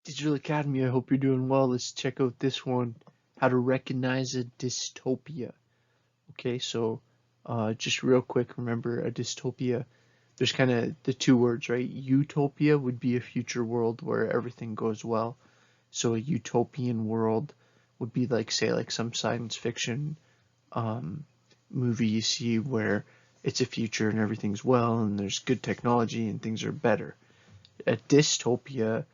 Digital Academy, I hope you're doing well. Let's check out this one, how to recognize a dystopia. Okay, so just real quick, remember a dystopia, there's kind of the two words, right? Utopia would be a future world where everything goes well. So a utopian world would be like, say, like some science fiction um, movie you see where it's a future and everything's well and there's good technology and things are better. A dystopia,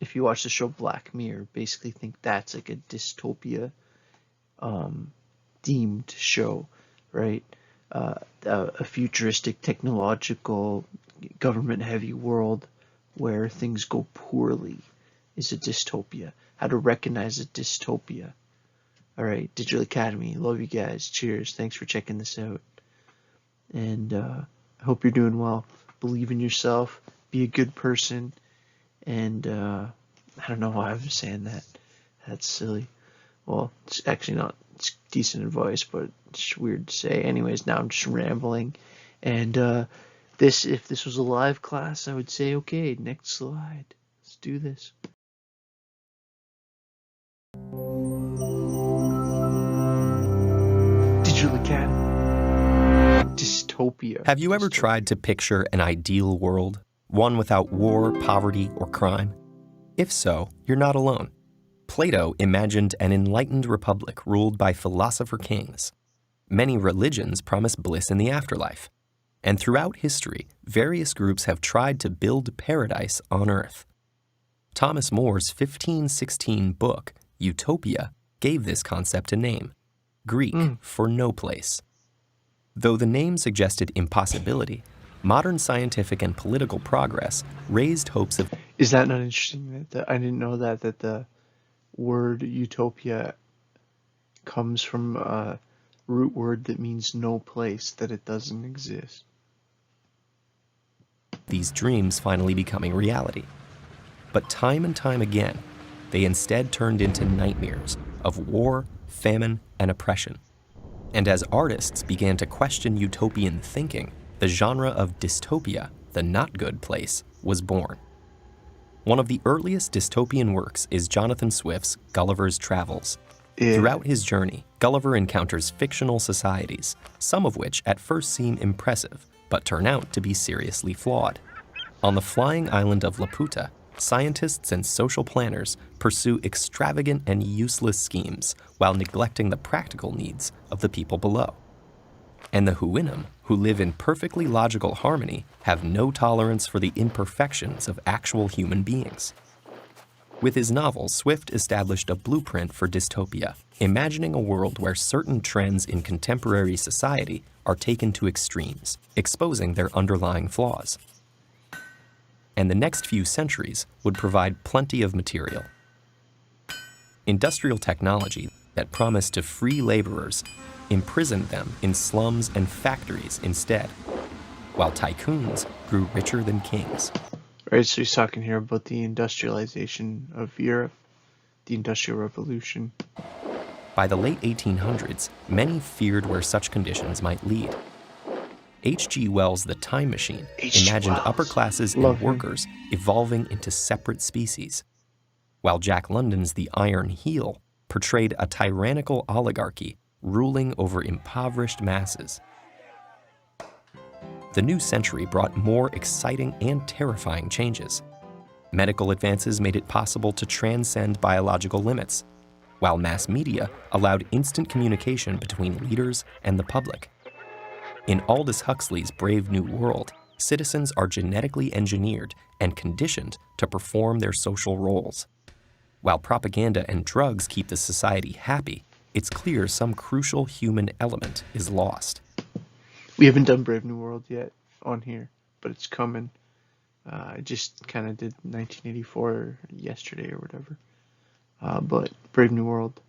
if you watch the show Black Mirror, basically think that's like a dystopia um, themed show, right? A futuristic, technological, government heavy world where things go poorly is a dystopia. How to recognize a dystopia. All right, Digital Academy, love you guys. Cheers. Thanks for checking this out. And I hope you're doing well. Believe in yourself. Be a good person. And I don't know why I'm saying that. That's silly. Well, it's actually not. It's decent advice, but it's weird to say. Anyways, now I'm just rambling. And if this was a live class, I would say, okay, next slide. Let's do this. Digital Academy. Dystopia. Have you ever tried to picture an ideal world? One without war, poverty, or crime? If so, you're not alone. Plato imagined an enlightened republic ruled by philosopher kings. Many religions promise bliss in the afterlife. And throughout history, various groups have tried to build paradise on Earth. Thomas More's 1516 book, Utopia, gave this concept a name, Greek for no place. Though the name suggested impossibility, modern scientific and political progress raised hopes of... Is that not interesting? That I didn't know that the word utopia comes from a root word that means no place, that it doesn't exist. These dreams finally becoming reality. But time and time again, they instead turned into nightmares of war, famine, and oppression. And as artists began to question utopian thinking, the genre of dystopia, the not good place, was born. One of the earliest dystopian works is Jonathan Swift's Gulliver's Travels. Throughout his journey, Gulliver encounters fictional societies, some of which at first seem impressive, but turn out to be seriously flawed. On the flying island of Laputa, scientists and social planners pursue extravagant and useless schemes while neglecting the practical needs of the people below. And the Huinum, who live in perfectly logical harmony, have no tolerance for the imperfections of actual human beings. With his novel, Swift established a blueprint for dystopia, imagining a world where certain trends in contemporary society are taken to extremes, exposing their underlying flaws. And the next few centuries would provide plenty of material. Industrial technology that promised to free laborers imprisoned them in slums and factories instead, while tycoons grew richer than kings. Right, so he's talking here about the industrialization of Europe, the Industrial Revolution. By the late 1800s, many feared where such conditions might lead. H.G. Wells' The Time Machine imagined upper classes and workers evolving into separate species, while Jack London's The Iron Heel portrayed a tyrannical oligarchy ruling over impoverished masses. The new century brought more exciting and terrifying changes. Medical advances made it possible to transcend biological limits, while mass media allowed instant communication between leaders and the public. In Aldous Huxley's Brave New World, citizens are genetically engineered and conditioned to perform their social roles. While propaganda and drugs keep the society happy, it's clear some crucial human element is lost. We haven't done Brave New World yet on here, but it's coming. I just kind of did 1984 yesterday or whatever. But Brave New World.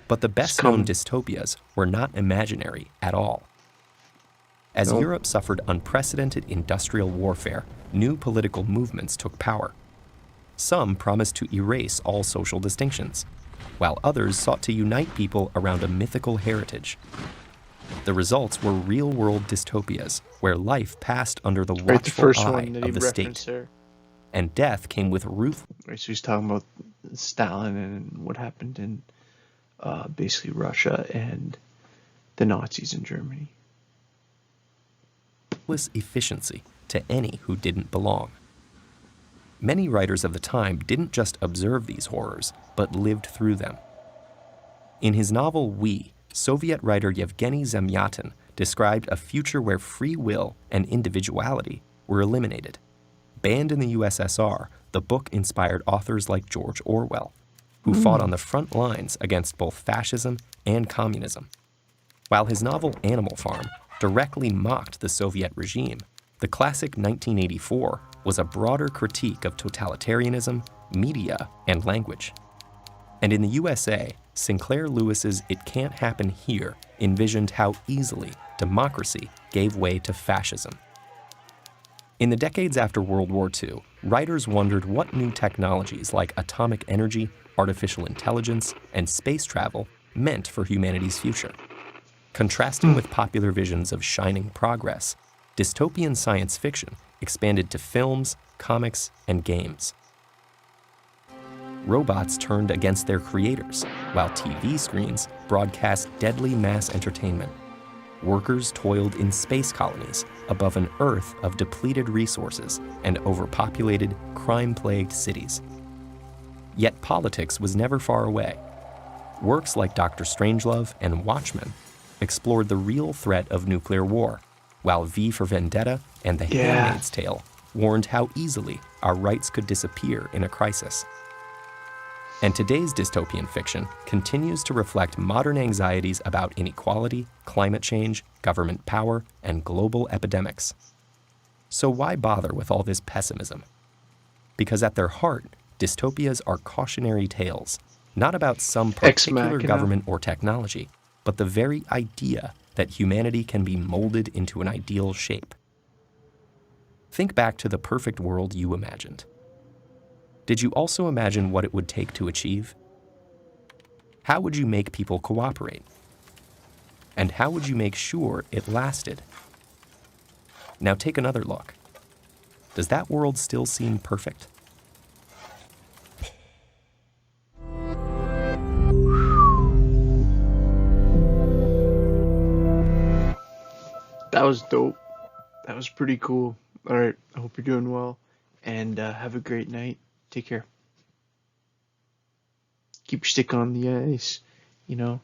But the best-known dystopias were not imaginary at all. As Europe suffered unprecedented industrial warfare, new political movements took power. Some promised to erase all social distinctions, while others sought to unite people around a mythical heritage. The results were real-world dystopias, where life passed under the watchful eye of the state. and death came with ruthless. Right, so he's talking about Stalin and what happened in basically Russia and the Nazis in Germany. Efficiency to any who didn't belong. Many writers of the time didn't just observe these horrors, but lived through them. In his novel We, Soviet writer Yevgeny Zamyatin described a future where free will and individuality were eliminated. Banned in the USSR, the book inspired authors like George Orwell, who fought on the front lines against both fascism and communism. While his novel Animal Farm directly mocked the Soviet regime, the classic 1984 was a broader critique of totalitarianism, media, and language. And in the USA, Sinclair Lewis's It Can't Happen Here envisioned how easily democracy gave way to fascism. In the decades after World War II, writers wondered what new technologies like atomic energy, artificial intelligence, and space travel meant for humanity's future. Contrasting with popular visions of shining progress, dystopian science fiction expanded to films, comics, and games. Robots turned against their creators, while TV screens broadcast deadly mass entertainment. Workers toiled in space colonies above an Earth of depleted resources and overpopulated, crime-plagued cities. Yet politics was never far away. Works like Dr. Strangelove and Watchmen explored the real threat of nuclear war, while V for Vendetta and The Handmaid's Tale warned how easily our rights could disappear in a crisis. And today's dystopian fiction continues to reflect modern anxieties about inequality, climate change, government power, and global epidemics. So why bother with all this pessimism? Because at their heart, dystopias are cautionary tales, not about some particular government or technology, but the very idea that humanity can be molded into an ideal shape. Think back to the perfect world you imagined. Did you also imagine what it would take to achieve? How would you make people cooperate? And how would you make sure it lasted? Now take another look. Does that world still seem perfect? That was dope. That was pretty cool. All right, I hope you're doing well, and have a great night. Take care. Keep your stick on the ice, you know.